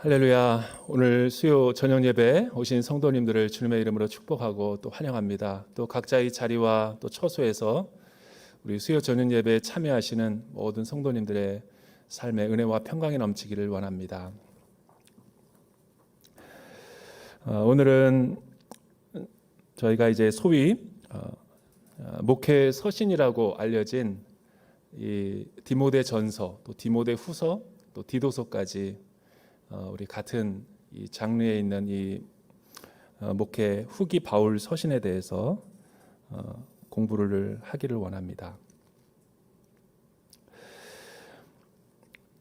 할렐루야. 오늘 수요 저녁 예배 오신 성도님들을 주님의 이름으로 축복하고 또 환영합니다. 또 각자의 자리와 또 처소에서 우리 수요 저녁 예배에 참여하시는 모든 성도님들의 삶의 은혜와 평강이 넘치기를 원합니다. 오늘은 저희가 이제 소위 목회 서신이라고 알려진 이 디모데 전서, 또 디모데 후서, 또 디도서까지 우리 같은 이 장르에 있는 이 목회 후기 바울 서신에 대해서 공부를 하기를 원합니다.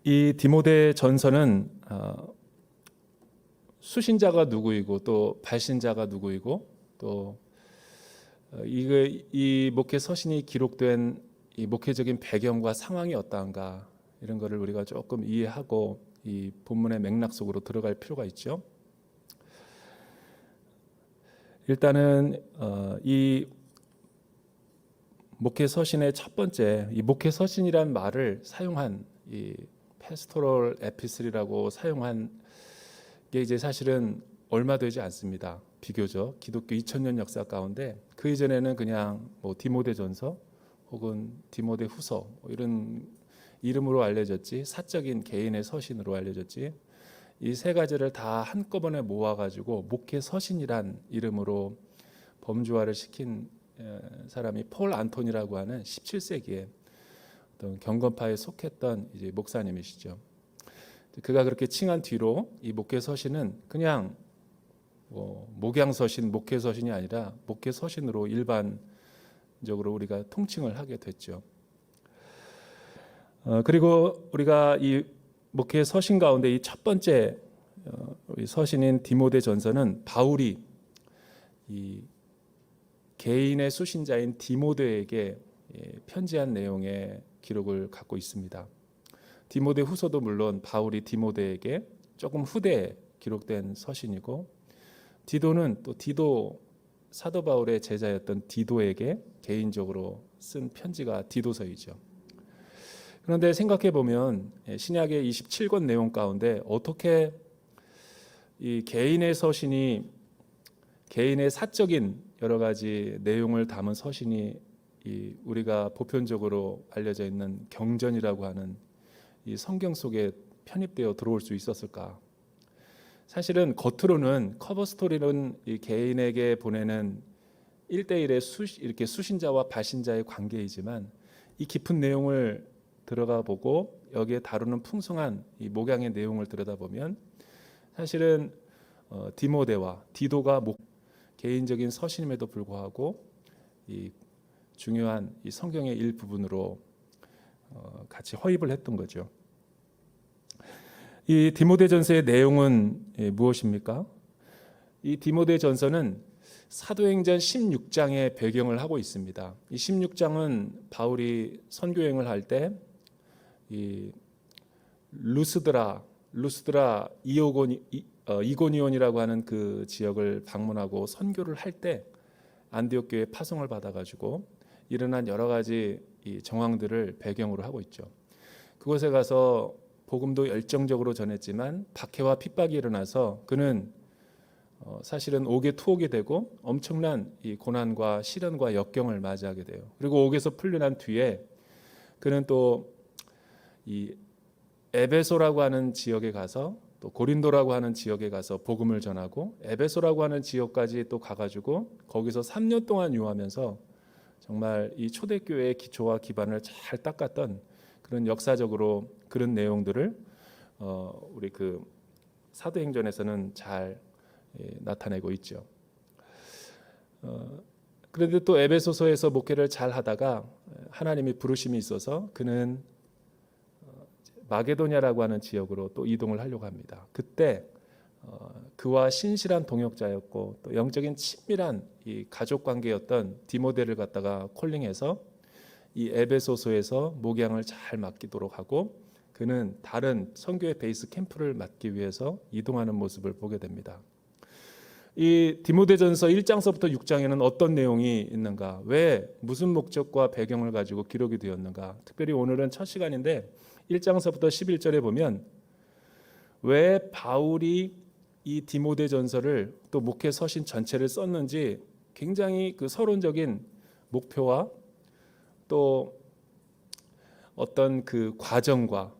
이 디모데 전서는 수신자가 누구이고 또 발신자가 누구이고 또 이 목회 서신이 기록된 이 목회적인 배경과 상황이 어떠한가 이런 거를 우리가 조금 이해하고 이 본문의 맥락 속으로 들어갈 필요가 있죠. 일단은 이 목회 서신의 첫 번째, 이 목회 서신이란 말을 사용한 이 패스토럴 에피슬이라고 사용한 게 이제 사실은 얼마 되지 않습니다. 비교적 기독교 2000년 역사 가운데 그 이전에는 그냥 뭐 디모데전서 혹은 디모데 후서 이런 이름으로 알려졌지, 사적인 개인의 서신으로 알려졌지, 이 세 가지를 다 한꺼번에 모아가지고 목회 서신이란 이름으로 범주화를 시킨 사람이 폴 안토니라고 하는 17세기에 어떤 경건파에 속했던 이제 목사님이시죠. 그가 그렇게 칭한 뒤로 이 목회 서신은 그냥 목양 서신, 목회 서신이 아니라 목회 서신으로 일반적으로 우리가 통칭을 하게 됐죠. 그리고 우리가 이 목회 서신 가운데 이 첫 번째 우리 서신인 디모데 전서는 바울이 이 개인의 수신자인 디모데에게 편지한 내용의 기록을 갖고 있습니다. 디모데 후서도 물론 바울이 디모데에게 조금 후대에 기록된 서신이고, 디도는 또 디도 사도 바울의 제자였던 디도에게 개인적으로 쓴 편지가 디도서이죠. 그런데 생각해 보면 신약의 27권 내용 가운데 어떻게 이 개인의 서신이, 개인의 사적인 여러 가지 내용을 담은 서신이 이 우리가 보편적으로 알려져 있는 경전이라고 하는 이 성경 속에 편입되어 들어올 수 있었을까? 사실은 겉으로는 커버 스토리는 이 개인에게 보내는 1대1의 이렇게 수신자와 발신자의 관계이지만 이 깊은 내용을 들어가 보고 여기에 다루는 풍성한 이 목양의 내용을 들여다보면 사실은 디모데와 디도가 개인적인 서신임에도 불구하고 이 중요한 이 성경의 일부분으로 같이 허입을 했던 거죠. 이 디모데전서의 내용은 무엇입니까? 이 디모데전서는 사도행전 16장의 배경을 하고 있습니다. 이 16장은 바울이 선교행을 할 때 이 루스드라 이고니온이라고 하는 그 지역을 방문하고 선교를 할 때 안디옥 교회 파송을 받아가지고 일어난 여러 가지 이 정황들을 배경으로 하고 있죠. 그곳에 가서 복음도 열정적으로 전했지만 박해와 핍박이 일어나서 그는 사실은 옥에 투옥이 되고 엄청난 이 고난과 시련과 역경을 맞이하게 돼요. 그리고 옥에서 풀려난 뒤에 그는 또 이 에베소라고 하는 지역에 가서 또 고린도라고 하는 지역에 가서 복음을 전하고 에베소라고 하는 지역까지 또 가가지고 거기서 3년 동안 유하면서 정말 이 초대교회의 기초와 기반을 잘 닦았던 그런 역사적으로 그런 내용들을 우리 그 사도행전에서는 잘 나타내고 있죠. 그런데 또 에베소서에서 목회를 잘 하다가 하나님이 부르심이 있어서 그는 마게도냐라고 하는 지역으로 또 이동을 하려고 합니다. 그때 그와 신실한 동역자였고 또 영적인 친밀한 이 가족 관계였던 디모데를 갖다가 콜링해서 이 에베소서에서 목양을 잘 맡기도록 하고 그는 다른 선교의 베이스 캠프를 맡기 위해서 이동하는 모습을 보게 됩니다. 이 디모데전서 1장서부터 6장에는 어떤 내용이 있는가? 왜 무슨 목적과 배경을 가지고 기록이 되었는가? 특별히 오늘은 첫 시간인데 1장서부터 11절에 보면 왜 바울이 이 디모데전서를 또 목회 서신 전체를 썼는지 굉장히 그 서론적인 목표와 또 어떤 그 과정과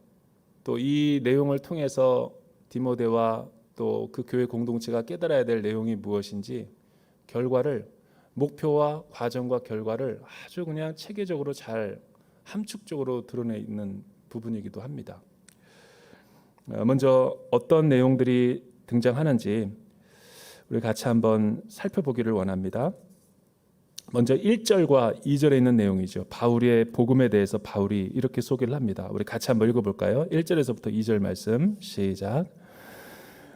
또 이 내용을 통해서 디모데와 또 그 교회 공동체가 깨달아야 될 내용이 무엇인지 결과를 목표와 과정과 결과를 아주 그냥 체계적으로 잘 함축적으로 드러내 있는 부분이기도 합니다. 먼저 어떤 내용들이 등장하는지 우리 같이 한번 살펴보기를 원합니다. 먼저 1절과 2절에 있는 내용이죠. 바울의 복음에 대해서 바울이 이렇게 소개를 합니다. 우리 같이 한번 읽어볼까요? 1절에서부터 2절 말씀 시작.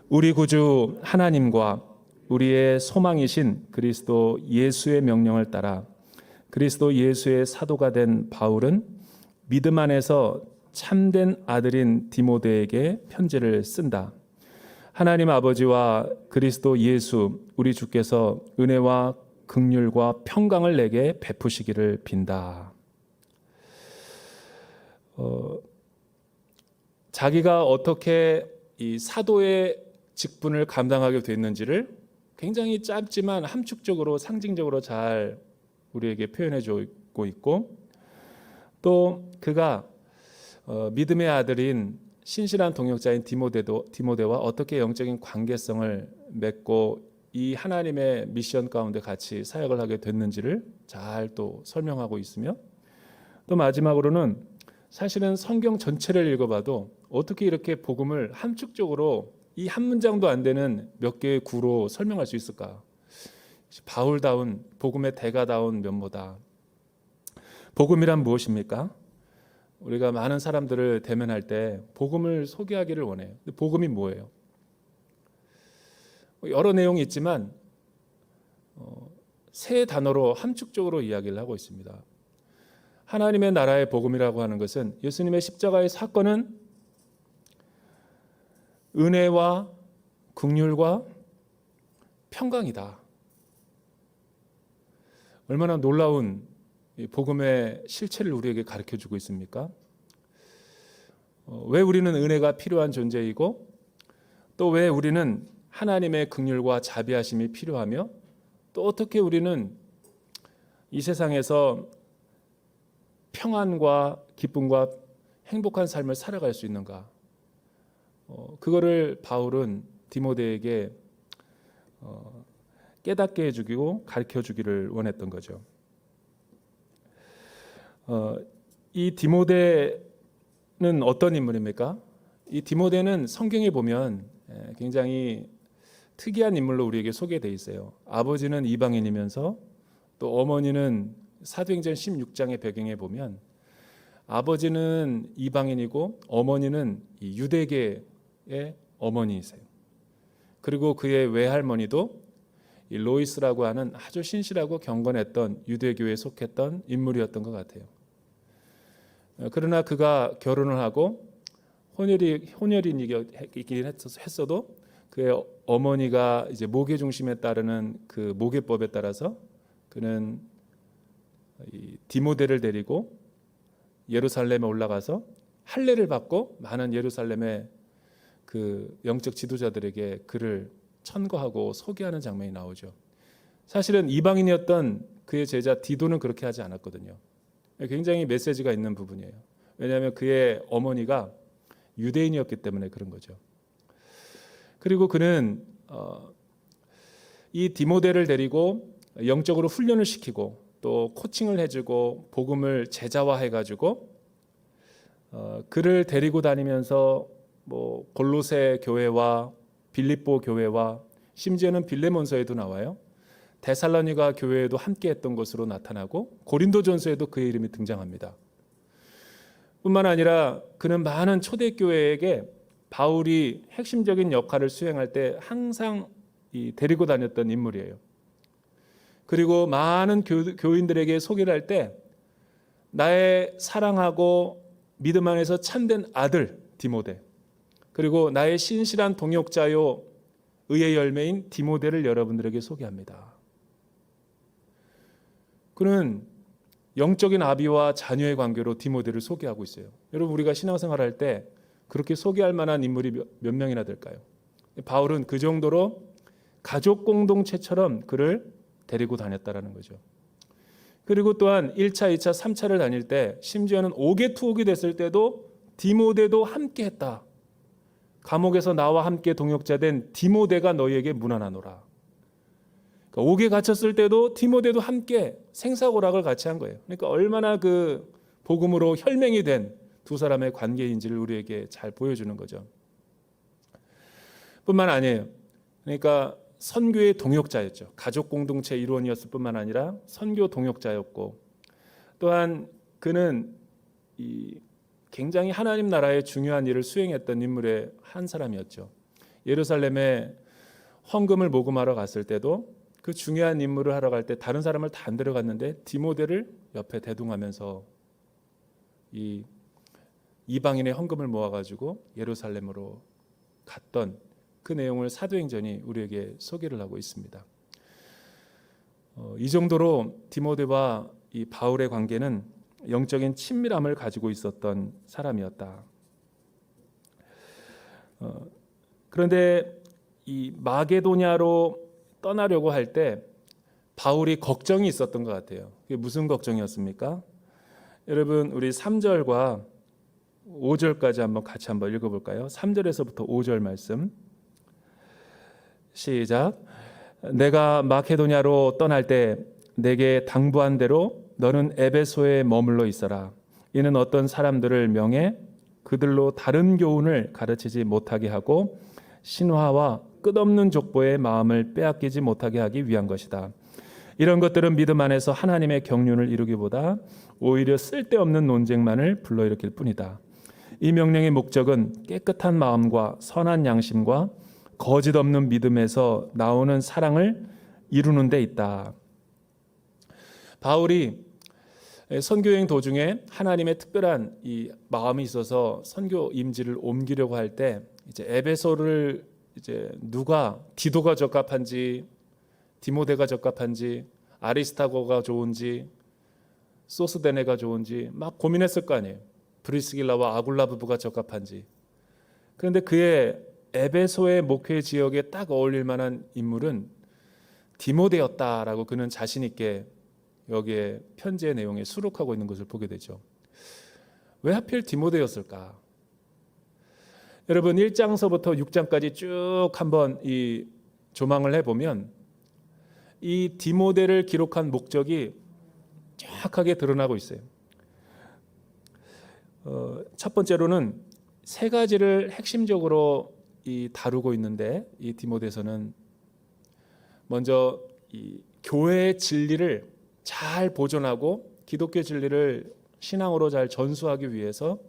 우리 구주 하나님과 우리의 소망이신 그리스도 예수의 명령을 따라 그리스도 예수의 사도가 된 바울은 믿음 안에서 참된 아들인 디모데에게 편지를 쓴다. 하나님 아버지와 그리스도 예수 우리 주께서 은혜와 긍휼과 평강을 내게 베푸시기를 빈다. 자기가 어떻게 이 사도의 직분을 감당하게 됐는지를 굉장히 짧지만 함축적으로 상징적으로 잘 우리에게 표현해 주고 있고, 또 그가 믿음의 아들인 신실한 동역자인 디모데와 어떻게 영적인 관계성을 맺고 이 하나님의 미션 가운데 같이 사역을 하게 됐는지를 잘 또 설명하고 있으며, 또 마지막으로는 사실은 성경 전체를 읽어봐도 어떻게 이렇게 복음을 함축적으로 이 한 문장도 안 되는 몇 개의 구로 설명할 수 있을까? 바울다운 복음의 대가다운 면모다. 복음이란 무엇입니까? 우리가 많은 사람들을 대면할 때 복음을 소개하기를 원해요. 근데 복음이 뭐예요? 여러 내용이 있지만 세 단어로 함축적으로 이야기를 하고 있습니다. 하나님의 나라의 복음이라고 하는 것은 예수님의 십자가의 사건은 은혜와 긍휼과 평강이다. 얼마나 놀라운 복음의 실체를 우리에게 가르쳐주고 있습니까? 왜 우리는 은혜가 필요한 존재이고 또 왜 우리는 하나님의 긍휼과 자비하심이 필요하며 또 어떻게 우리는 이 세상에서 평안과 기쁨과 행복한 삶을 살아갈 수 있는가? 그거를 바울은 디모데에게 깨닫게 해주고 가르쳐주기를 원했던 거죠. 이 디모데는 어떤 인물입니까? 이 디모데는 성경에 보면 굉장히 특이한 인물로 우리에게 소개되어 있어요. 아버지는 이방인이면서 또 어머니는 사도행전 16장의 배경에 보면 아버지는 이방인이고 어머니는 유대계의 어머니이세요. 그리고 그의 외할머니도 이 로이스라고 하는 아주 신실하고 경건했던 유대교에 속했던 인물이었던 것 같아요. 그러나 그가 결혼을 하고 혼혈인이긴 했어도 그의 어머니가 이제 모계 중심에 따르는 그 모계법에 따라서 그는 이 디모데를 데리고 예루살렘에 올라가서 할례를 받고 많은 예루살렘의 그 영적 지도자들에게 그를 천거하고 소개하는 장면이 나오죠. 사실은 이방인이었던 그의 제자 디도는 그렇게 하지 않았거든요. 굉장히 메시지가 있는 부분이에요. 왜냐하면 그의 어머니가 유대인이었기 때문에 그런 거죠. 그리고 그는 이 디모데를 데리고 영적으로 훈련을 시키고 또 코칭을 해주고 복음을 제자화해가지고 그를 데리고 다니면서 뭐 골로새 교회와 빌립보 교회와 심지어는 빌레몬서에도 나와요. 데살로니가 교회에도 함께했던 것으로 나타나고 고린도전서에도 그의 이름이 등장합니다. 뿐만 아니라 그는 많은 초대교회에게 바울이 핵심적인 역할을 수행할 때 항상 데리고 다녔던 인물이에요. 그리고 많은 교인들에게 소개를 할 때 나의 사랑하고 믿음 안에서 참된 아들 디모데, 그리고 나의 신실한 동역자요 의의 열매인 디모데를 여러분들에게 소개합니다. 그는 영적인 아비와 자녀의 관계로 디모데를 소개하고 있어요. 여러분, 우리가 신앙생활 할 때 그렇게 소개할 만한 인물이 몇 명이나 될까요? 바울은 그 정도로 가족 공동체처럼 그를 데리고 다녔다라는 거죠. 그리고 또한 1차, 2차, 3차를 다닐 때 심지어는 옥에 투옥이 됐을 때도 디모데도 함께 했다. 감옥에서 나와 함께 동역자된 디모데가 너희에게 문안하노라. 그러니까 옥에 갇혔을 때도 디모데도 함께 생사고락을 같이 한 거예요. 그러니까 얼마나 그 복음으로 혈맹이 된 두 사람의 관계인지를 우리에게 잘 보여주는 거죠. 뿐만 아니에요. 그러니까 선교의 동역자였죠. 가족 공동체 일원이었을 뿐만 아니라 선교 동역자였고, 또한 그는 굉장히 하나님 나라의 중요한 일을 수행했던 인물의 한 사람이었죠. 예루살렘에 헌금을 모금하러 갔을 때도 그 중요한 임무를 하러 갈 때 다른 사람을 다 안 데려갔는데 디모데를 옆에 대동하면서 이 이방인의 헌금을 모아가지고 예루살렘으로 갔던 그 내용을 사도행전이 우리에게 소개를 하고 있습니다. 이 정도로 디모데와 이 바울의 관계는 영적인 친밀함을 가지고 있었던 사람이었다. 그런데 이 마게도냐로 떠나려고 할 때 바울이 걱정이 있었던 것 같아요. 그게 무슨 걱정이었습니까? 여러분, 우리 3절과 5절까지 같이 한번 읽어볼까요? 3절에서부터 5절 말씀 시작. 내가 마케도냐로 떠날 때 내게 당부한 대로 너는 에베소에 머물러 있어라. 이는 어떤 사람들을 명해 그들로 다른 교훈을 가르치지 못하게 하고 신화와 끝없는 족보의 마음을 빼앗기지 못하게 하기 위한 것이다. 이런 것들은 믿음 안에서 하나님의 경륜을 이루기보다 오히려 쓸데없는 논쟁만을 불러일으킬 뿐이다. 이 명령의 목적은 깨끗한 마음과 선한 양심과 거짓 없는 믿음에서 나오는 사랑을 이루는 데 있다. 바울이 선교여행 도중에 하나님의 특별한 이 마음이 있어서 선교 임지를 옮기려고 할 때 이제 에베소를 이제 누가 디도가 적합한지, 디모데가 적합한지, 아리스타고가 좋은지, 소스데네가 좋은지 막 고민했을 거 아니에요. 브리스길라와 아굴라 부부가 적합한지. 그런데 그의 에베소의 목회 지역에 딱 어울릴 만한 인물은 디모데였다라고 그는 자신 있게 여기에 편지의 내용에 수록하고 있는 것을 보게 되죠. 왜 하필 디모데였을까? 여러분 1장서부터 6장까지 쭉 한번 이 조망을 해보면 이 디모데를 기록한 목적이 정확하게 드러나고 있어요. 첫 번째로는 세 가지를 핵심적으로 다루고 있는데 이 디모데서는 먼저 이 교회의 진리를 잘 보존하고 기독교 진리를 신앙으로 잘 전수하기 위해서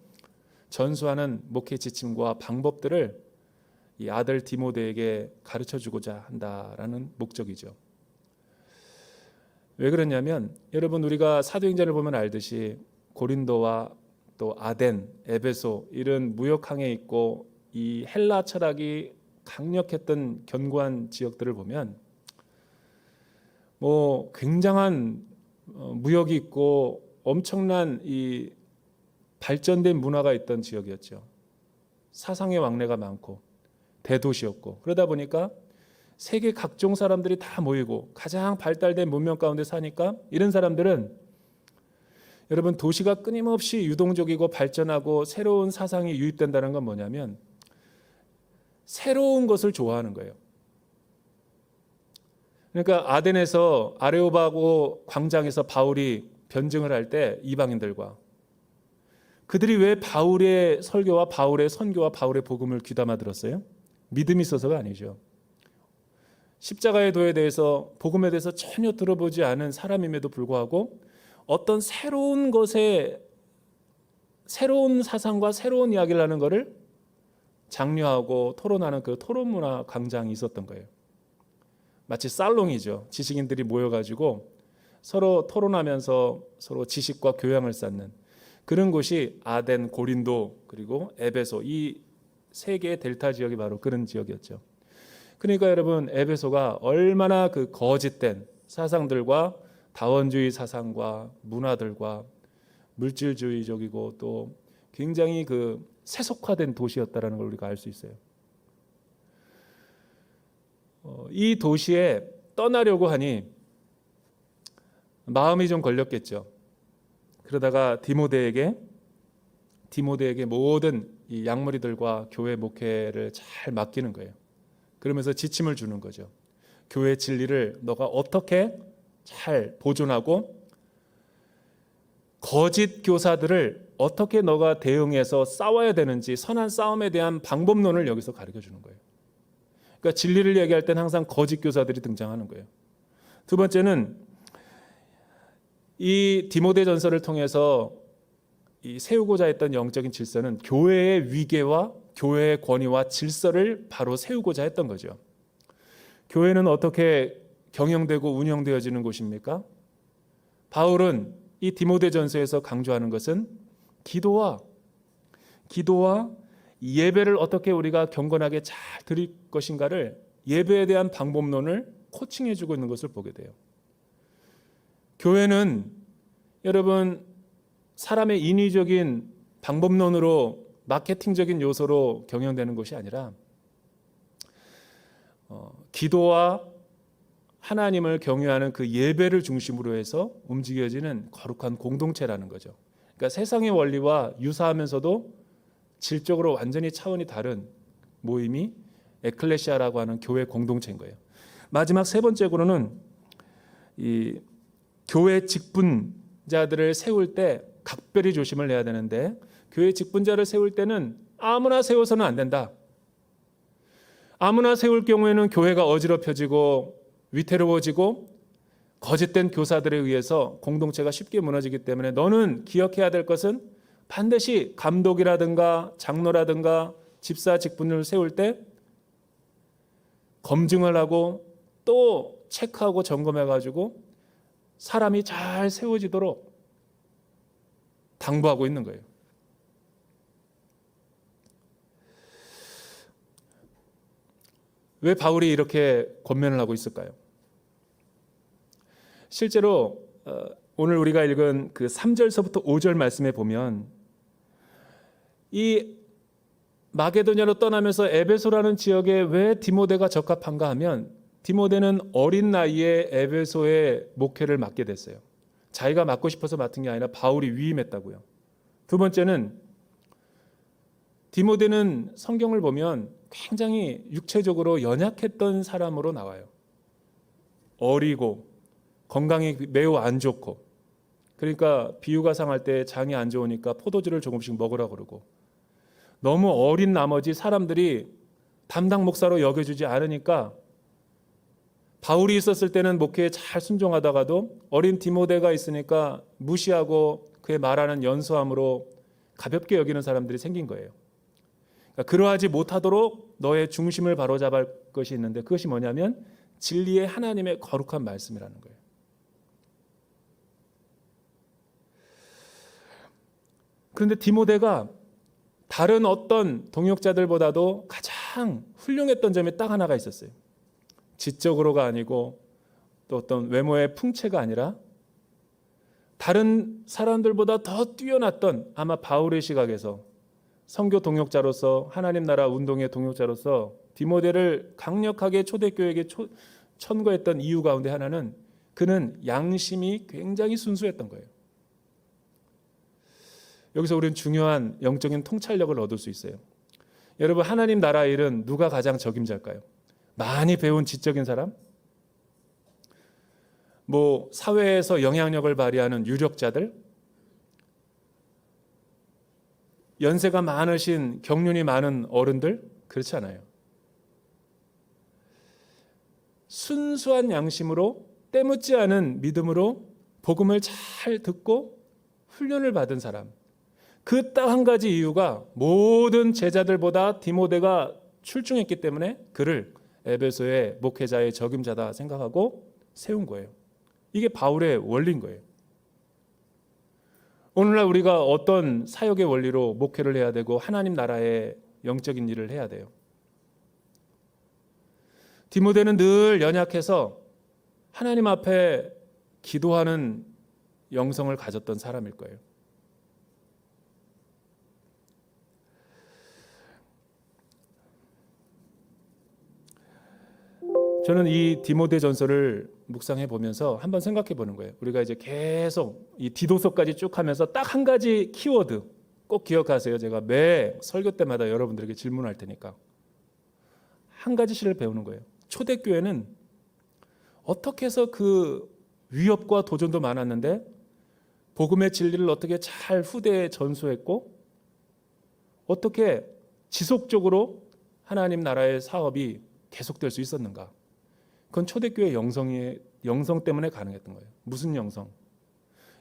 전수하는 목회 지침과 방법들을 이 아들 디모데에게 가르쳐주고자 한다라는 목적이죠. 왜 그러냐면 여러분 우리가 사도행전을 보면 알듯이 고린도와 또 아덴, 에베소 이런 무역항에 있고 이 헬라 철학이 강력했던 견고한 지역들을 보면 뭐 굉장한 무역이 있고 엄청난 이 발전된 문화가 있던 지역이었죠. 사상의 왕래가 많고 대도시였고 그러다 보니까 세계 각종 사람들이 다 모이고 가장 발달된 문명 가운데 사니까 이런 사람들은 여러분 도시가 끊임없이 유동적이고 발전하고 새로운 사상이 유입된다는 건 뭐냐면 새로운 것을 좋아하는 거예요. 그러니까 아덴에서 아레오바고 광장에서 바울이 변증을 할 때 이방인들과 그들이 왜 바울의 설교와 바울의 선교와 바울의 복음을 귀담아 들었어요? 믿음이 있어서가 아니죠. 십자가의 도에 대해서 복음에 대해서 전혀 들어보지 않은 사람임에도 불구하고 어떤 새로운 것에 새로운 사상과 새로운 이야기를 하는 것을 장려하고 토론하는 그 토론 문화 광장이 있었던 거예요. 마치 살롱이죠. 지식인들이 모여가지고 서로 토론하면서 서로 지식과 교양을 쌓는 그런 곳이 아덴, 고린도 그리고 에베소 이 세 개의 델타 지역이 바로 그런 지역이었죠. 그러니까 여러분 에베소가 얼마나 그 거짓된 사상들과 다원주의 사상과 문화들과 물질주의적이고 또 굉장히 그 세속화된 도시였다라는 걸 우리가 알 수 있어요. 이 도시에 떠나려고 하니 마음이 좀 걸렸겠죠. 그러다가 디모데에게 모든 이 양무리들과 교회 목회를 잘 맡기는 거예요. 그러면서 지침을 주는 거죠. 교회 진리를 너가 어떻게 잘 보존하고 거짓 교사들을 어떻게 너가 대응해서 싸워야 되는지 선한 싸움에 대한 방법론을 여기서 가르쳐 주는 거예요. 그러니까 진리를 얘기할 때는 항상 거짓 교사들이 등장하는 거예요. 두 번째는 이 디모데전서를 통해서 이 세우고자 했던 영적인 질서는 교회의 위계와 교회의 권위와 질서를 바로 세우고자 했던 거죠. 교회는 어떻게 경영되고 운영되어지는 곳입니까? 바울은 이 디모데전서에서 강조하는 것은 기도와 예배를 어떻게 우리가 경건하게 잘 드릴 것인가를 예배에 대한 방법론을 코칭해 주고 있는 것을 보게 돼요. 교회는 여러분 사람의 인위적인 방법론으로 마케팅적인 요소로 경영되는 것이 아니라 기도와 하나님을 경외하는 그 예배를 중심으로 해서 움직여지는 거룩한 공동체라는 거죠. 그러니까 세상의 원리와 유사하면서도 질적으로 완전히 차원이 다른 모임이 에클레시아라고 하는 교회 공동체인 거예요. 마지막 세 번째로는 이 교회 직분자들을 세울 때 각별히 조심을 해야 되는데, 교회 직분자를 세울 때는 아무나 세워서는 안 된다. 아무나 세울 경우에는 교회가 어지럽혀지고 위태로워지고 거짓된 교사들에 의해서 공동체가 쉽게 무너지기 때문에 너는 기억해야 될 것은 반드시 감독이라든가 장로라든가 집사 직분을 세울 때 검증을 하고 또 체크하고 점검해가지고 사람이 잘 세워지도록 당부하고 있는 거예요. 왜 바울이 이렇게 권면을 하고 있을까요? 실제로 오늘 우리가 읽은 그 3절서부터 5절 말씀에 보면 이 마게도냐로 떠나면서 에베소라는 지역에 왜 디모데가 적합한가 하면 디모데는 어린 나이에 에베소의 목회를 맡게 됐어요. 자기가 맡고 싶어서 맡은 게 아니라 바울이 위임했다고요. 두 번째는 디모데는 성경을 보면 굉장히 육체적으로 연약했던 사람으로 나와요. 어리고 건강이 매우 안 좋고, 그러니까 비유가 상할 때 장이 안 좋으니까 포도주를 조금씩 먹으라 그러고, 너무 어린 나머지 사람들이 담당 목사로 여겨주지 않으니까 바울이 있었을 때는 목회에 잘 순종하다가도 어린 디모데가 있으니까 무시하고 그의 말하는 연소함으로 가볍게 여기는 사람들이 생긴 거예요. 그러니까 그러하지 못하도록 너의 중심을 바로잡을 것이 있는데, 그것이 뭐냐면 진리의 하나님의 거룩한 말씀이라는 거예요. 그런데 디모데가 다른 어떤 동역자들보다도 가장 훌륭했던 점이 딱 하나가 있었어요. 지적으로가 아니고 또 어떤 외모의 풍채가 아니라 다른 사람들보다 더 뛰어났던, 아마 바울의 시각에서 선교 동역자로서 하나님 나라 운동의 동역자로서 디모데를 강력하게 초대교회에게 천거했던 이유 가운데 하나는 그는 양심이 굉장히 순수했던 거예요. 여기서 우리는 중요한 영적인 통찰력을 얻을 수 있어요. 여러분, 하나님 나라 일은 누가 가장 적임자일까요? 많이 배운 지적인 사람? 뭐 사회에서 영향력을 발휘하는 유력자들? 연세가 많으신 경륜이 많은 어른들? 그렇지 않아요. 순수한 양심으로 때묻지 않은 믿음으로 복음을 잘 듣고 훈련을 받은 사람, 그 딱 한 가지 이유가 모든 제자들보다 디모데가 출중했기 때문에 그를 에베소의 목회자의 적임자다 생각하고 세운 거예요. 이게 바울의 원리인 거예요. 오늘날 우리가 어떤 사역의 원리로 목회를 해야 되고 하나님 나라의 영적인 일을 해야 돼요? 디모데는 늘 연약해서 하나님 앞에 기도하는 영성을 가졌던 사람일 거예요. 저는 이 디모데전서를 묵상해 보면서 한번 생각해 보는 거예요. 우리가 이제 계속 이 디도서까지 쭉 하면서 딱 한 가지 키워드 꼭 기억하세요. 제가 매 설교 때마다 여러분들에게 질문할 테니까 한 가지씩을 배우는 거예요. 초대교회는 어떻게 해서 그 위협과 도전도 많았는데 복음의 진리를 어떻게 잘 후대에 전수했고 어떻게 지속적으로 하나님 나라의 사업이 계속될 수 있었는가? 그건 초대교회 영성 때문에 가능했던 거예요. 무슨 영성?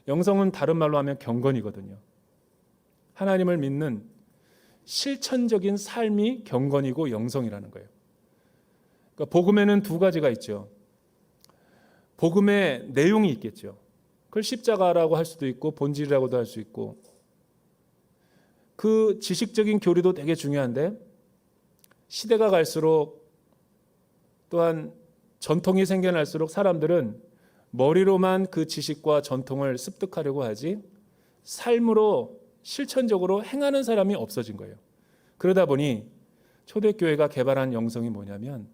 영성은 다른 말로 하면 경건이거든요. 하나님을 믿는 실천적인 삶이 경건이고 영성이라는 거예요. 그러니까 복음에는 두 가지가 있죠. 복음의 내용이 있겠죠. 그걸 십자가라고 할 수도 있고 본질이라고도 할 수 있고 그 지식적인 교리도 되게 중요한데 시대가 갈수록 또한 전통이 생겨날수록 사람들은 머리로만 그 지식과 전통을 습득하려고 하지 삶으로 실천적으로 행하는 사람이 없어진 거예요. 그러다 보니 초대교회가 개발한 영성이 뭐냐면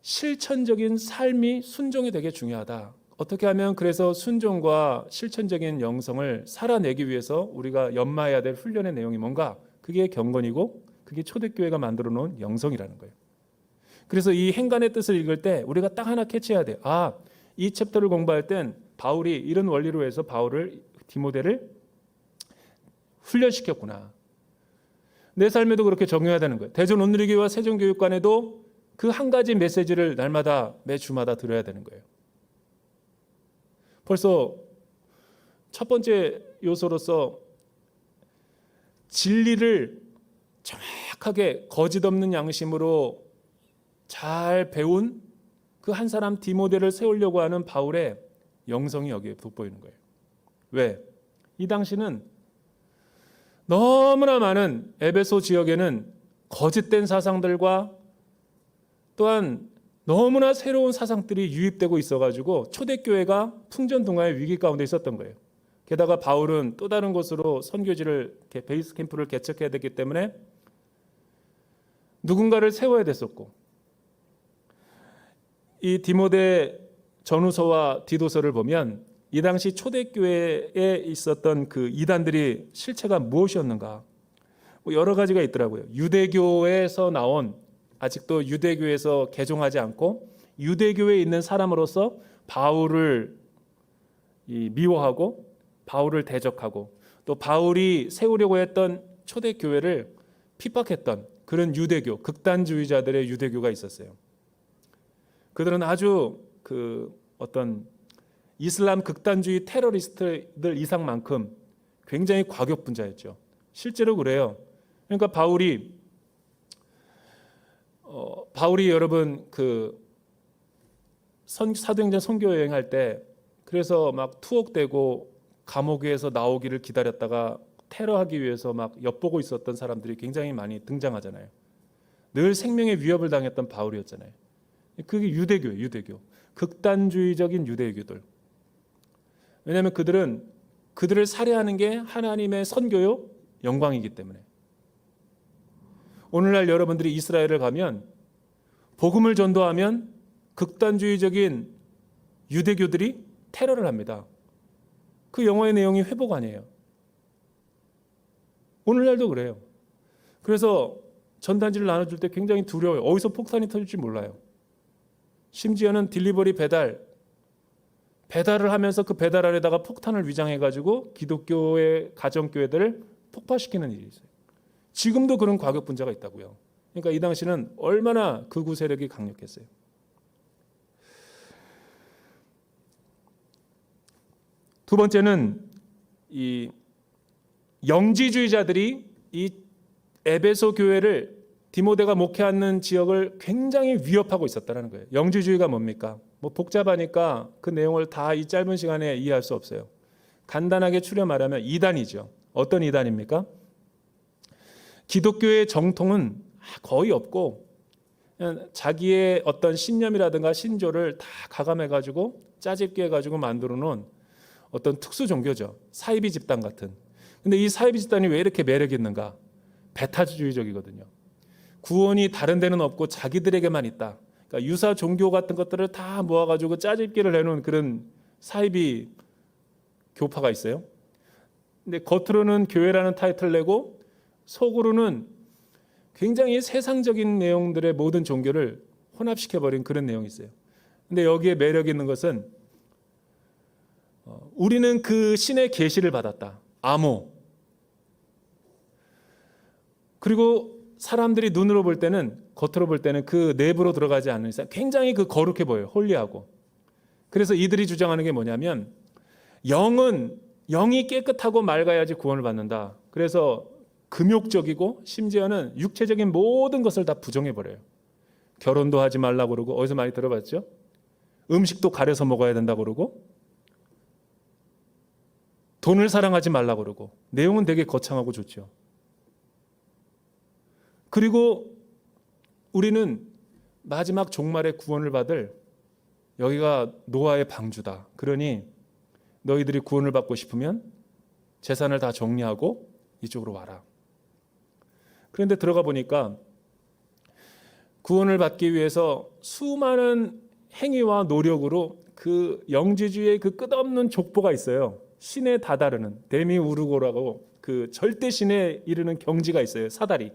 실천적인 삶이 순종이 되게 중요하다. 어떻게 하면 그래서 순종과 실천적인 영성을 살아내기 위해서 우리가 연마해야 될 훈련의 내용이 뭔가? 그게 경건이고 그게 초대교회가 만들어 놓은 영성이라는 거예요. 그래서 이 행간의 뜻을 읽을 때 우리가 딱 하나 캐치해야 돼. 아, 이 챕터를 공부할 땐 바울이 이런 원리로 해서 디모데를 훈련시켰구나. 내 삶에도 그렇게 적용해야 되는 거예요. 대전 온누리교회와 세종교육관에도 그 한 가지 메시지를 날마다 매주마다 들어야 되는 거예요. 벌써 첫 번째 요소로서 진리를 정확하게 거짓 없는 양심으로 잘 배운 그 한 사람 디모데를 세우려고 하는 바울의 영성이 여기에 돋보이는 거예요. 왜? 이 당시는 너무나 많은 에베소 지역에는 거짓된 사상들과 또한 너무나 새로운 사상들이 유입되고 있어가지고 초대교회가 풍전등화의 위기 가운데 있었던 거예요. 게다가 바울은 또 다른 곳으로 선교지를 베이스 캠프를 개척해야 됐기 때문에 누군가를 세워야 됐었고 이 디모데 전후서와 디도서를 보면 이 당시 초대교회에 있었던 그 이단들이 실체가 무엇이었는가? 여러 가지가 있더라고요. 유대교에서 나온 아직도 유대교에서 개종하지 않고 유대교에 있는 사람으로서 바울을 미워하고 바울을 대적하고 또 바울이 세우려고 했던 초대교회를 핍박했던 그런 유대교, 극단주의자들의 유대교가 있었어요. 그들은 아주 어떤 이슬람 극단주의 테러리스트들 이상만큼 굉장히 과격분자였죠. 실제로 그래요. 그러니까 바울이 여러분 사도행전 선교 여행할 때 그래서 막 투옥되고 감옥에서 나오기를 기다렸다가 테러하기 위해서 막 엿보고 있었던 사람들이 굉장히 많이 등장하잖아요. 늘 생명의 위협을 당했던 바울이었잖아요. 그게 유대교예요. 유대교. 극단주의적인 유대교들. 왜냐하면 그들을 살해하는 게 하나님의 선교요 영광이기 때문에. 오늘날 여러분들이 이스라엘을 가면 복음을 전도하면 극단주의적인 유대교들이 테러를 합니다. 그 영화의 내용이 회복 아니에요. 오늘날도 그래요. 그래서 전단지를 나눠줄 때 굉장히 두려워요. 어디서 폭탄이 터질지 몰라요. 심지어는 딜리버리 배달을 하면서 그 배달 안에다가 폭탄을 위장해가지고 기독교의 가정교회들을 폭파시키는 일이 있어요. 지금도 그런 과격분자가 있다고요. 그러니까 이 당시는 얼마나 극우 세력이 강력했어요. 두 번째는 이 영지주의자들이 이 에베소 교회를 디모데가 목회하는 지역을 굉장히 위협하고 있었다는 거예요. 영지주의가 뭡니까? 복잡하니까 그 내용을 다 이 짧은 시간에 이해할 수 없어요. 간단하게 추려 말하면 이단이죠. 어떤 이단입니까? 기독교의 정통은 거의 없고 그냥 자기의 어떤 신념이라든가 신조를 다 가감해가지고 짜집게 해가지고 만들어 놓은 어떤 특수 종교죠. 사이비 집단 같은. 근데 이 사이비 집단이 왜 이렇게 매력이 있는가? 배타주의적이거든요. 구원이 다른 데는 없고 자기들에게만 있다. 그러니까 유사 종교 같은 것들을 다 모아가지고 짜집기를 해놓은 그런 사이비 교파가 있어요. 근데 겉으로는 교회라는 타이틀을 내고 속으로는 굉장히 세상적인 내용들의 모든 종교를 혼합시켜버린 그런 내용이 있어요. 근데 여기에 매력 있는 것은 우리는 그 신의 계시를 받았다. 암호. 그리고 사람들이 눈으로 볼 때는, 겉으로 볼 때는 그 내부로 들어가지 않는 이상 굉장히 그 거룩해 보여요. 홀리하고. 그래서 이들이 주장하는 게 뭐냐면 영이 깨끗하고 맑아야지 구원을 받는다. 그래서 금욕적이고 심지어는 육체적인 모든 것을 다 부정해버려요. 결혼도 하지 말라고 그러고, 어디서 많이 들어봤죠? 음식도 가려서 먹어야 된다고 그러고, 돈을 사랑하지 말라고 그러고, 내용은 되게 거창하고 좋죠. 그리고 우리는 마지막 종말의 구원을 받을, 여기가 노아의 방주다. 그러니 너희들이 구원을 받고 싶으면 재산을 다 정리하고 이쪽으로 와라. 그런데 들어가 보니까 구원을 받기 위해서 수많은 행위와 노력으로 그 영지주의의 그 끝없는 족보가 있어요. 신에 다다르는 데미우르고라고 그 절대 신에 이르는 경지가 있어요. 사다리.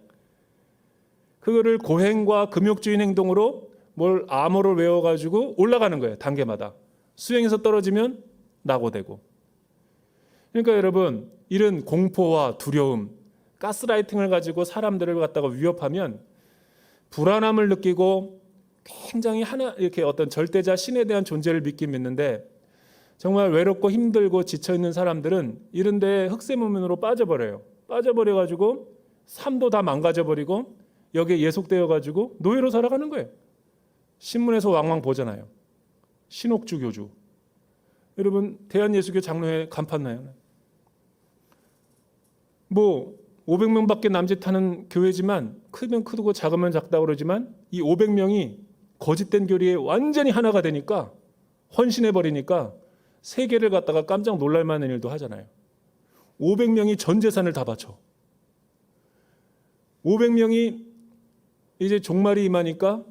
그거를 고행과 금욕주의 행동으로 뭘 암호를 외워가지고 올라가는 거예요. 단계마다. 수행에서 떨어지면 낙오되고. 그러니까 여러분, 이런 공포와 두려움, 가스라이팅을 가지고 사람들을 갖다가 위협하면 불안함을 느끼고 굉장히 이렇게 어떤 절대자 신에 대한 존재를 믿는데, 정말 외롭고 힘들고 지쳐있는 사람들은 이런 데 흑세무민으로 빠져버려요. 빠져버려가지고 삶도 다 망가져버리고 여기에 예속되어가지고 노예로 살아가는 거예요. 신문에서 왕왕 보잖아요. 신옥주 교주. 여러분, 대한예수교 장로회 간판나요? 뭐 500명밖에 남짓하는 교회지만 크면 크고 작으면 작다고 그러지만 이 500명이 거짓된 교리에 완전히 하나가 되니까, 헌신해버리니까 세계를 갖다가 깜짝 놀랄 만한 일도 하잖아요. 500명이 전 재산을 다 바쳐. 500명이 이제 종말이 임하니까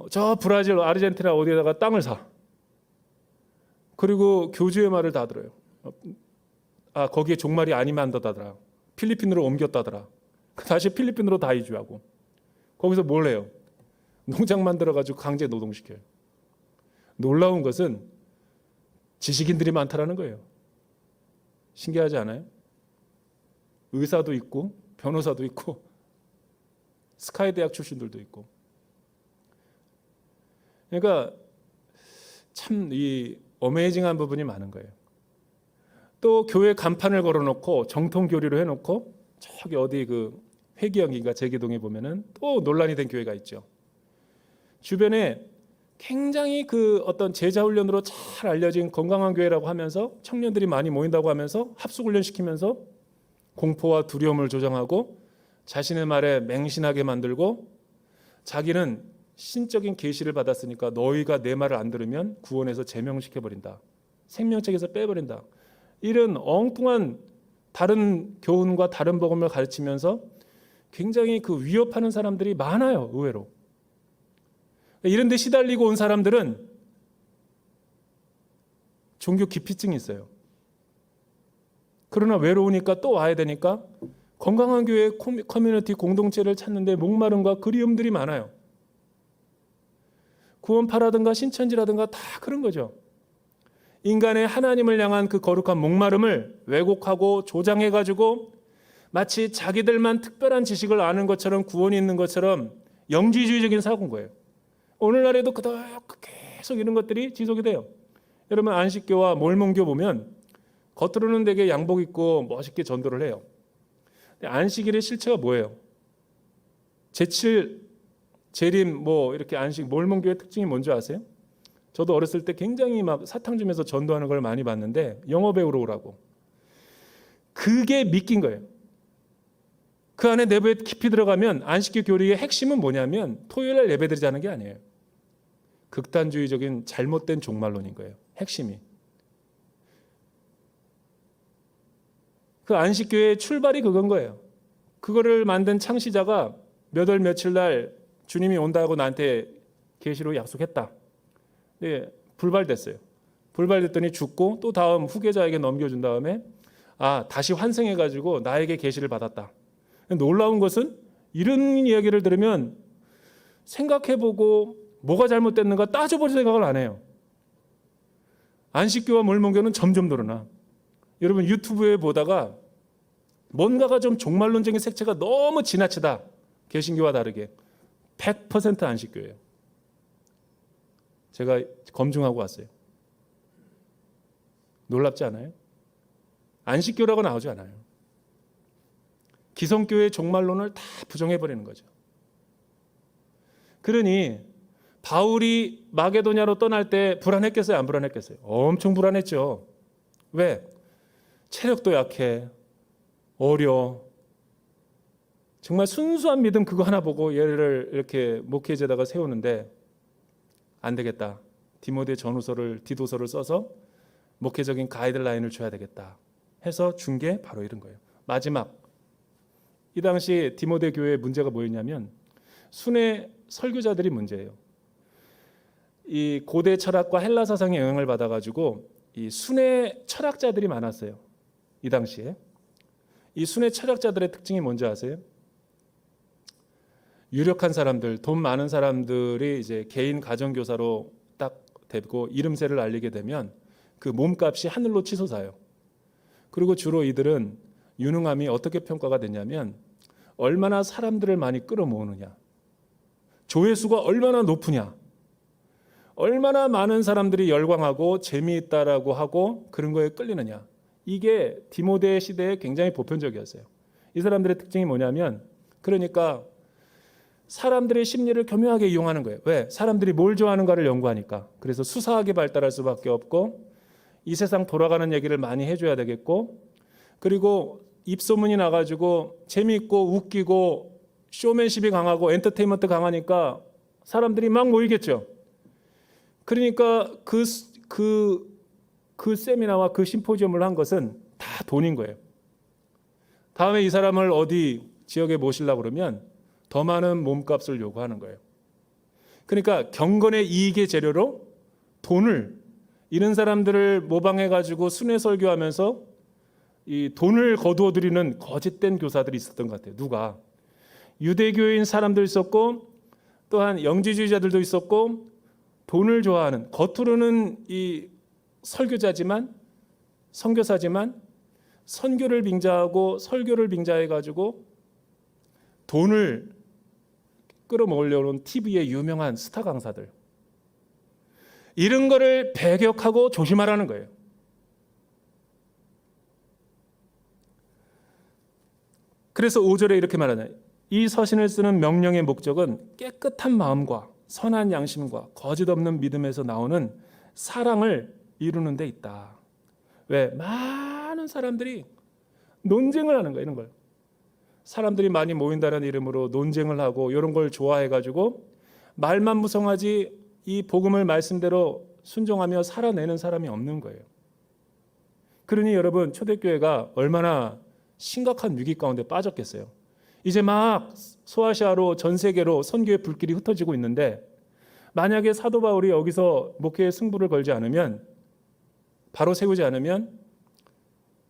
저 브라질, 아르헨티나 어디에다가 땅을 사. 그리고 교주의 말을 다 들어요. 거기에 종말이 아니면 안 다더라. 필리핀으로 옮겼다더라. 다시 필리핀으로 다 이주하고. 거기서 뭘 해요? 농장 만들어가지고 강제 노동시켜요. 놀라운 것은 지식인들이 많다라는 거예요. 신기하지 않아요? 의사도 있고 변호사도 있고 스카이 대학 출신들도 있고. 그러니까 참 이 어메이징한 부분이 많은 거예요. 또 교회 간판을 걸어놓고 정통 교리로 해놓고 저기 어디 그 회기영인가 제기동에 보면은 또 논란이 된 교회가 있죠. 주변에 굉장히 그 어떤 제자 훈련으로 잘 알려진 건강한 교회라고 하면서 청년들이 많이 모인다고 하면서 합숙 훈련 시키면서 공포와 두려움을 조장하고 자신의 말에 맹신하게 만들고, 자기는 신적인 계시를 받았으니까 너희가 내 말을 안 들으면 구원에서 제명시켜버린다. 생명책에서 빼버린다. 이런 엉뚱한 다른 교훈과 다른 복음을 가르치면서 굉장히 그 위협하는 사람들이 많아요. 의외로. 이런 데 시달리고 온 사람들은 종교 기피증이 있어요. 그러나 외로우니까 또 와야 되니까 건강한 교회 커뮤니티 공동체를 찾는데 목마름과 그리움들이 많아요. 구원파라든가 신천지라든가 다 그런 거죠. 인간의 하나님을 향한 그 거룩한 목마름을 왜곡하고 조장해가지고 마치 자기들만 특별한 지식을 아는 것처럼 구원이 있는 것처럼 영지주의적인 사고인 거예요. 오늘날에도 계속 이런 것들이 지속이 돼요. 여러분, 안식교와 몰몬교 보면 겉으로는 되게 양복 입고 멋있게 전도를 해요. 근데 안식일의 실체가 뭐예요? 제칠, 재림, 뭐 이렇게 안식, 몰몬교의 특징이 뭔지 아세요? 저도 어렸을 때 굉장히 막 사탕점에서 전도하는 걸 많이 봤는데 영어 배우러 오라고. 그게 믿긴 거예요. 그 안에 내부에 깊이 들어가면 안식교 교리의 핵심은 뭐냐면 토요일날 예배드리자는 게 아니에요. 극단주의적인 잘못된 종말론인 거예요. 핵심이. 그 안식교의 출발이 그건 거예요. 그거를 만든 창시자가 몇 월 며칠 날 주님이 온다고 나한테 계시로 약속했다. 네, 불발됐어요. 불발됐더니 죽고 또 다음 후계자에게 넘겨준 다음에 다시 환생해가지고 나에게 계시를 받았다. 놀라운 것은 이런 이야기를 들으면 생각해보고 뭐가 잘못됐는가 따져볼 생각을 안 해요. 안식교와 몰몬교는 점점 늘어나. 여러분 유튜브에 보다가 뭔가가 좀 종말론적인 색채가 너무 지나치다. 개신교와 다르게 100% 안식교예요. 제가 검증하고 왔어요. 놀랍지 않아요? 안식교라고 나오지 않아요. 기성교의 종말론을 다 부정해버리는 거죠. 그러니 바울이 마게도냐로 떠날 때 불안했겠어요? 안 불안했겠어요? 엄청 불안했죠. 왜? 체력도 약해, 어려. 정말 순수한 믿음 그거 하나 보고 얘를 이렇게 목회제다가 세우는데 안 되겠다. 디모데 전후서를 디도서를 써서 목회적인 가이드라인을 줘야 되겠다 해서 준 게 바로 이런 거예요. 마지막, 이 당시 디모데 교회의 문제가 뭐였냐면 순회 설교자들이 문제예요. 이 고대 철학과 헬라 사상의 영향을 받아가지고 이 순회 철학자들이 많았어요. 이 당시에. 이 순회 철학자들의 특징이 뭔지 아세요? 유력한 사람들, 돈 많은 사람들이 이제 개인 가정교사로 딱 되고 이름새를 알리게 되면 그 몸값이 하늘로 치솟아요. 그리고 주로 이들은 유능함이 어떻게 평가가 되냐면 얼마나 사람들을 많이 끌어모으느냐, 조회수가 얼마나 높으냐, 얼마나 많은 사람들이 열광하고 재미있다라고 하고 그런 거에 끌리느냐. 이게 디모데 시대에 굉장히 보편적이었어요. 이 사람들의 특징이 뭐냐면 그러니까 사람들의 심리를 교묘하게 이용하는 거예요. 왜? 사람들이 뭘 좋아하는가를 연구하니까. 그래서 수사하게 발달할 수밖에 없고 이 세상 돌아가는 얘기를 많이 해줘야 되겠고 그리고 입소문이 나가지고 재미있고 웃기고 쇼맨십이 강하고 엔터테인먼트 강하니까 사람들이 막 모이겠죠. 그러니까 그 세미나와 그 심포지엄을 한 것은 다 돈인 거예요. 다음에 이 사람을 어디 지역에 모시려고 그러면 더 많은 몸값을 요구하는 거예요. 그러니까 경건의 이익의 재료로 돈을, 이런 사람들을 모방해가지고 순회 설교하면서 이 돈을 거두어 들이는 거짓된 교사들이 있었던 것 같아요. 누가? 유대교인 사람도 있었고 또한 영지주의자들도 있었고 돈을 좋아하는, 겉으로는 이 설교자지만 선교사지만 선교를 빙자하고 설교를 빙자해가지고 돈을 끌어모으려는 TV의 유명한 스타 강사들, 이런 거를 배격하고 조심하라는 거예요. 그래서 5절에 이렇게 말하잖아요. 이 서신을 쓰는 명령의 목적은 깨끗한 마음과 선한 양심과 거짓 없는 믿음에서 나오는 사랑을 이루는 데 있다. 왜? 많은 사람들이 논쟁을 하는 거예요. 이런 걸. 사람들이 많이 모인다는 이름으로 논쟁을 하고 이런 걸 좋아해가지고 말만 무성하지 이 복음을 말씀대로 순종하며 살아내는 사람이 없는 거예요. 그러니 여러분 초대교회가 얼마나 심각한 위기 가운데 빠졌겠어요. 이제 막 소아시아로 전 세계로 선교의 불길이 흩어지고 있는데 만약에 사도 바울이 여기서 목회의 승부를 걸지 않으면, 바로 세우지 않으면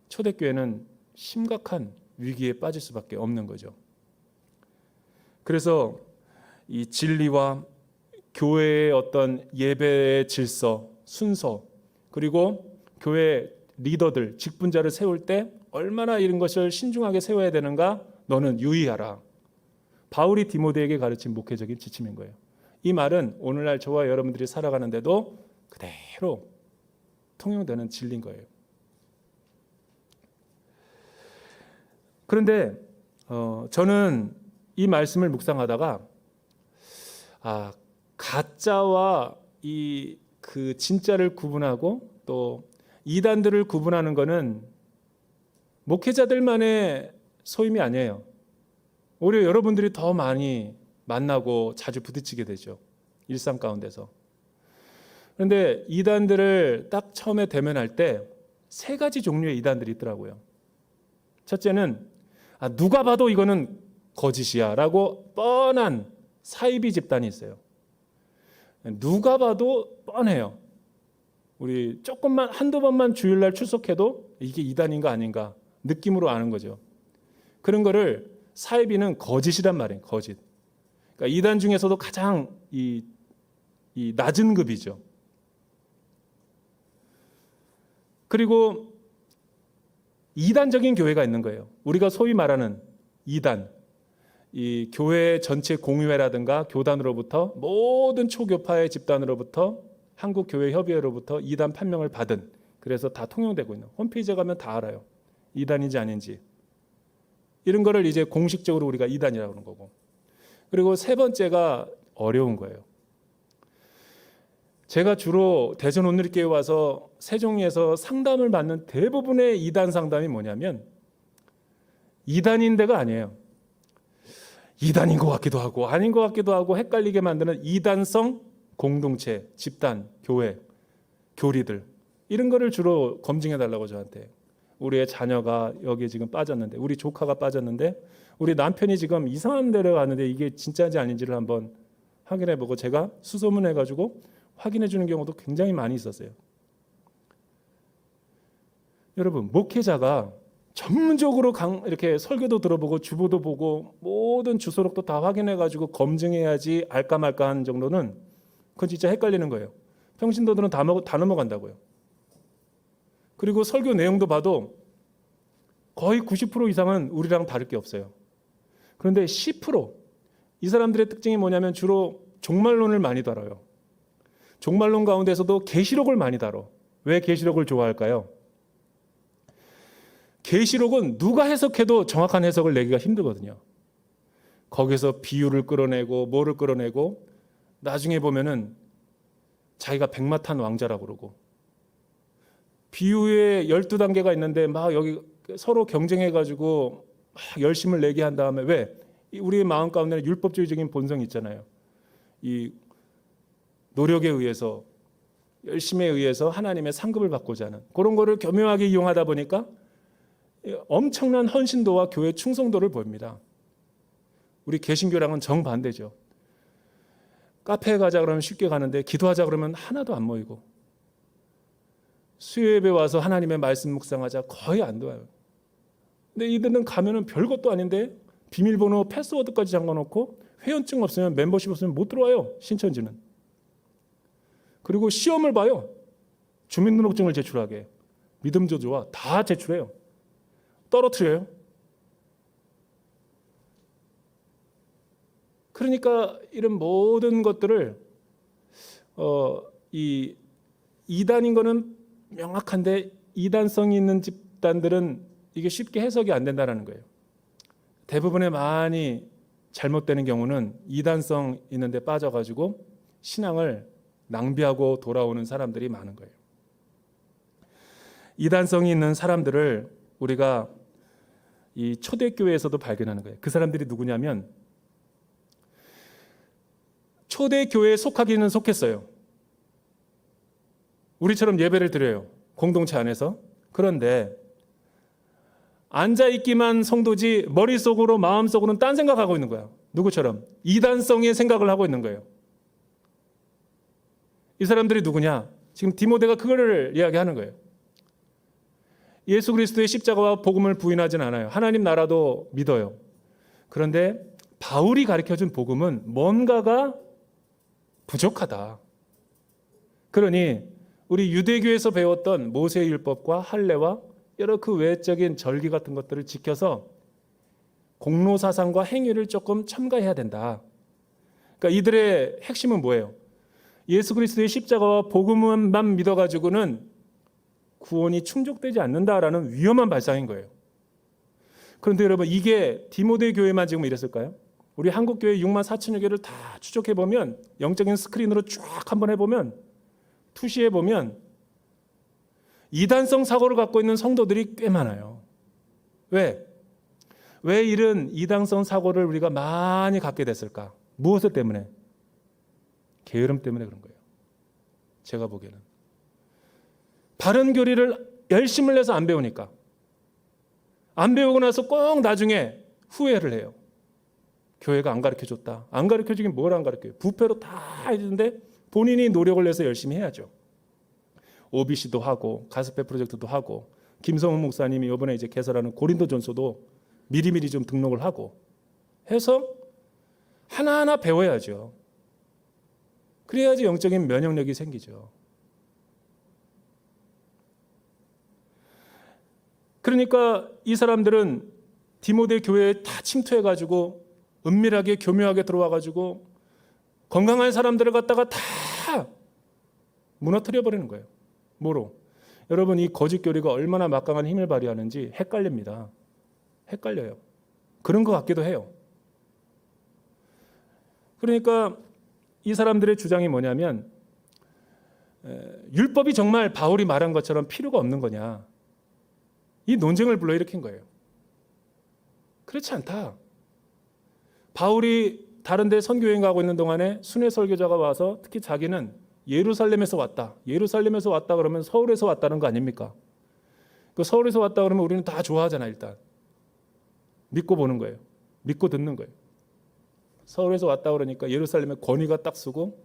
초대교회는 심각한 위기에 빠질 수밖에 없는 거죠. 그래서 이 진리와 교회의 어떤 예배의 질서, 순서, 그리고 교회 리더들, 직분자를 세울 때 얼마나 이런 것을 신중하게 세워야 되는가 너는 유의하라. 바울이 디모데에게 가르친 목회적인 지침인 거예요. 이 말은 오늘날 저와 여러분들이 살아가는데도 그대로 통용되는 진리인 거예요. 그런데 저는 이 말씀을 묵상하다가 가짜와 그 진짜를 구분하고 또 이단들을 구분하는 것은 목회자들만의 소임이 아니에요. 오히려 여러분들이 더 많이 만나고 자주 부딪히게 되죠. 일상 가운데서. 그런데 이단들을 딱 처음에 대면할 때 3가지 종류의 이단들이 있더라고요. 첫째는 누가 봐도 이거는 거짓이야 라고 뻔한 사이비 집단이 있어요. 누가 봐도 뻔해요. 우리 조금만 한두 번만 주일날 출석해도 이게 이단인가 아닌가 느낌으로 아는 거죠. 그런 거를 사이비는 거짓이란 말이에요. 거짓. 그러니까 이단 중에서도 가장 이 낮은 급이죠. 그리고 이단적인 교회가 있는 거예요. 우리가 소위 말하는 이단, 이 교회 전체 공유회라든가 교단으로부터 모든 초교파의 집단으로부터 한국교회협의회로부터 이단 판명을 받은, 그래서 다 통용되고 있는, 홈페이지에 가면 다 알아요. 이단인지 아닌지. 이런 거를 이제 공식적으로 우리가 이단이라고 하는 거고. 그리고 세 번째가 어려운 거예요. 제가 주로 대전 온누리교회 와서 세종에서 상담을 받는 대부분의 이단 상담이 뭐냐면 이단인 데가 아니에요. 이단인 것 같기도 하고 아닌 것 같기도 하고 헷갈리게 만드는 이단성 공동체, 집단, 교회, 교리들, 이런 거를 주로 검증해 달라고 저한테. 우리의 자녀가 여기에 지금 빠졌는데, 우리 조카가 빠졌는데, 우리 남편이 지금 이상한 데로 가는데 이게 진짜인지 아닌지를 한번 확인해 보고 제가 수소문해 가지고 확인해 주는 경우도 굉장히 많이 있었어요. 여러분, 목회자가 전문적으로 이렇게 설교도 들어보고 주보도 보고 모든 주소록도 다 확인해 가지고 검증해야지 알까 말까 하는 정도는 그건 진짜 헷갈리는 거예요. 평신도들은 다 넘어간다고요. 그리고 설교 내용도 봐도 거의 90% 이상은 우리랑 다를 게 없어요. 그런데 10%, 이 사람들의 특징이 뭐냐면 주로 종말론을 많이 다뤄요. 종말론 가운데서도 계시록을 많이 다뤄. 왜 계시록을 좋아할까요? 계시록은 누가 해석해도 정확한 해석을 내기가 힘들거든요. 거기서 비유를 끌어내고 뭐를 끌어내고 나중에 보면은 자기가 백마탄 왕자라고 그러고, 비유에 12단계가 있는데 막 여기 서로 경쟁해가지고 막 열심을 내게 한 다음에, 왜? 우리의 마음 가운데는 율법주의적인 본성이 있잖아요. 이 노력에 의해서, 열심에 의해서 하나님의 상급을 받고자 하는 그런 거를 교묘하게 이용하다 보니까 엄청난 헌신도와 교회 충성도를 보입니다. 우리 개신교랑은 정반대죠. 카페에 가자 그러면 쉽게 가는데 기도하자 그러면 하나도 안 모이고, 수요예배 와서 하나님의 말씀 묵상하자 거의 안 도와요. 근데 이들은 가면은 별것도 아닌데 비밀번호 패스워드까지 잠궈놓고 회원증 없으면, 멤버십 없으면 못 들어와요. 신천지는. 그리고 시험을 봐요. 주민등록증을 제출하게. 믿음저주와 다 제출해요. 떨어뜨려요. 그러니까 이런 모든 것들을 이 이단인 거는 명확한데 이단성이 있는 집단들은 이게 쉽게 해석이 안 된다는 거예요. 대부분의 많이 잘못되는 경우는 이단성 있는데 빠져가지고 신앙을 낭비하고 돌아오는 사람들이 많은 거예요. 이단성이 있는 사람들을 우리가 이 초대교회에서도 발견하는 거예요. 그 사람들이 누구냐면 초대교회에 속하기는 속했어요. 우리처럼 예배를 드려요. 공동체 안에서. 그런데 앉아있기만 성도지 머릿속으로 마음속으로는 딴 생각하고 있는 거야. 누구처럼? 이단성의 생각을 하고 있는 거예요. 이 사람들이 누구냐? 지금 디모데가 그거를 이야기하는 거예요. 예수 그리스도의 십자가와 복음을 부인하진 않아요. 하나님 나라도 믿어요. 그런데 바울이 가르쳐준 복음은 뭔가가 부족하다. 그러니 우리 유대교에서 배웠던 모세의 율법과 할례와 여러 그 외적인 절기 같은 것들을 지켜서 공로사상과 행위를 조금 첨가해야 된다. 그러니까 이들의 핵심은 뭐예요? 예수 그리스도의 십자가와 복음만 믿어가지고는 구원이 충족되지 않는다라는 위험한 발상인 거예요. 그런데 여러분, 이게 디모데 교회만 지금 이랬을까요? 우리 한국교회 6만 4천여 개를 다 추적해보면, 영적인 스크린으로 쫙 한번 해보면, 투시해보면 이단성 사고를 갖고 있는 성도들이 꽤 많아요. 왜 이런 이단성 사고를 우리가 많이 갖게 됐을까? 무엇을 때문에? 게으름 때문에 그런 거예요. 제가 보기에는 바른 교리를 열심을 내서 안 배우니까, 안 배우고 나서 꼭 나중에 후회를 해요. 교회가 안 가르쳐줬다. 안 가르쳐주긴 뭘 안 가르쳐요. 부패로 다 해주는데 본인이 노력을 내서 열심히 해야죠. OBC도 하고 가스페 프로젝트도 하고 김성훈 목사님이 이번에 이제 개설하는 고린도전서도 미리미리 좀 등록을 하고 해서 하나하나 배워야죠. 그래야지 영적인 면역력이 생기죠. 그러니까 이 사람들은 디모데 교회에 다 침투해가지고 은밀하게 교묘하게 들어와가지고 건강한 사람들을 갖다가 다 무너뜨려 버리는 거예요. 뭐로? 여러분, 이 거짓 교리가 얼마나 막강한 힘을 발휘하는지 헷갈립니다. 헷갈려요. 그런 것 같기도 해요. 그러니까 이 사람들의 주장이 뭐냐면 율법이 정말 바울이 말한 것처럼 필요가 없는 거냐, 이 논쟁을 불러일으킨 거예요. 그렇지 않다. 바울이 다른 데 선교여행 가고 있는 동안에 순회 설교자가 와서 특히 자기는 예루살렘에서 왔다. 예루살렘에서 왔다 그러면 서울에서 왔다는 거 아닙니까? 그 서울에서 왔다 그러면 우리는 다 좋아하잖아. 일단 믿고 보는 거예요. 믿고 듣는 거예요. 서울에서 왔다 그러니까 예루살렘에 권위가 딱 쓰고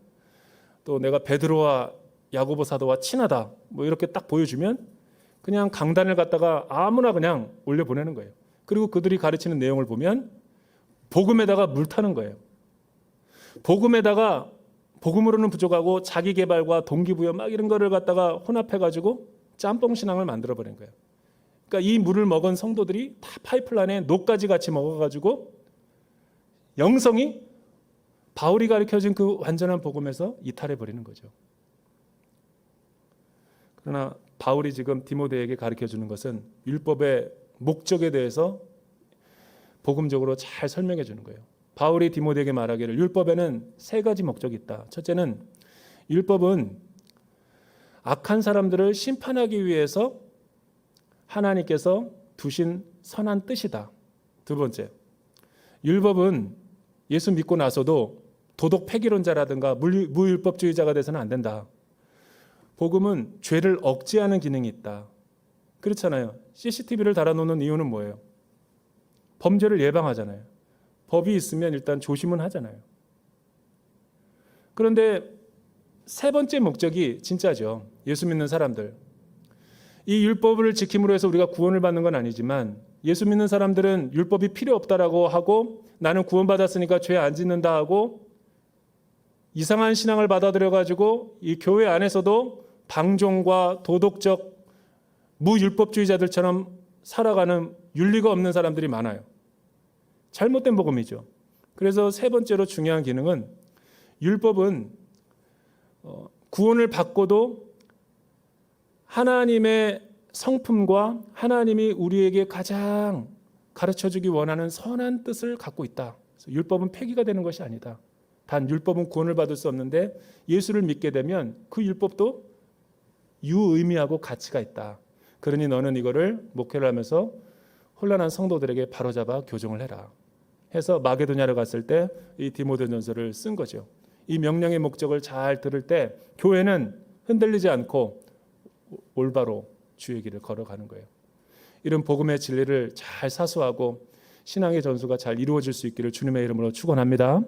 또 내가 베드로와 야고보 사도와 친하다 뭐 이렇게 딱 보여주면 그냥 강단을 갖다가 아무나 그냥 올려보내는 거예요. 그리고 그들이 가르치는 내용을 보면 복음에다가 물 타는 거예요. 복음에다가 복음으로는 부족하고 자기 개발과 동기부여 막 이런 거를 갖다가 혼합해가지고 짬뽕 신앙을 만들어버린 거예요. 그러니까 이 물을 먹은 성도들이 다 파이프라인에 녹까지 같이 먹어가지고 영성이 바울이 가르쳐준 그 완전한 복음에서 이탈해버리는 거죠. 그러나 바울이 지금 디모데에게 가르쳐주는 것은 율법의 목적에 대해서 복음적으로 잘 설명해 주는 거예요. 바울이 디모데에게 말하기를 율법에는 세 가지 목적이 있다. 첫째는 율법은 악한 사람들을 심판하기 위해서 하나님께서 두신 선한 뜻이다. 두 번째, 율법은 예수 믿고 나서도 도덕 폐기론자라든가 무율법주의자가 돼서는 안 된다. 복음은 죄를 억제하는 기능이 있다. 그렇잖아요. CCTV를 달아놓는 이유는 뭐예요? 범죄를 예방하잖아요. 법이 있으면 일단 조심은 하잖아요. 그런데 세 번째 목적이 진짜죠. 예수 믿는 사람들. 이 율법을 지킴으로 해서 우리가 구원을 받는 건 아니지만 예수 믿는 사람들은 율법이 필요 없다라고 하고 나는 구원받았으니까 죄 안 짓는다 하고 이상한 신앙을 받아들여가지고 이 교회 안에서도 방종과 도덕적 무율법주의자들처럼 살아가는 윤리가 없는 사람들이 많아요. 잘못된 복음이죠. 그래서 세 번째로 중요한 기능은 율법은 구원을 받고도 하나님의 성품과 하나님이 우리에게 가장 가르쳐주기 원하는 선한 뜻을 갖고 있다. 그래서 율법은 폐기가 되는 것이 아니다. 단 율법은 구원을 받을 수 없는데 예수를 믿게 되면 그 율법도 유의미하고 가치가 있다. 그러니 너는 이거를 목회를 하면서 혼란한 성도들에게 바로잡아 교정을 해라. 해서 마게도냐를 갔을 때 이 디모데전서를 쓴 거죠. 이 명령의 목적을 잘 들을 때 교회는 흔들리지 않고 올바로 주의 길을 걸어가는 거예요. 이런 복음의 진리를 잘 사수하고 신앙의 전수가 잘 이루어질 수 있기를 주님의 이름으로 축원합니다.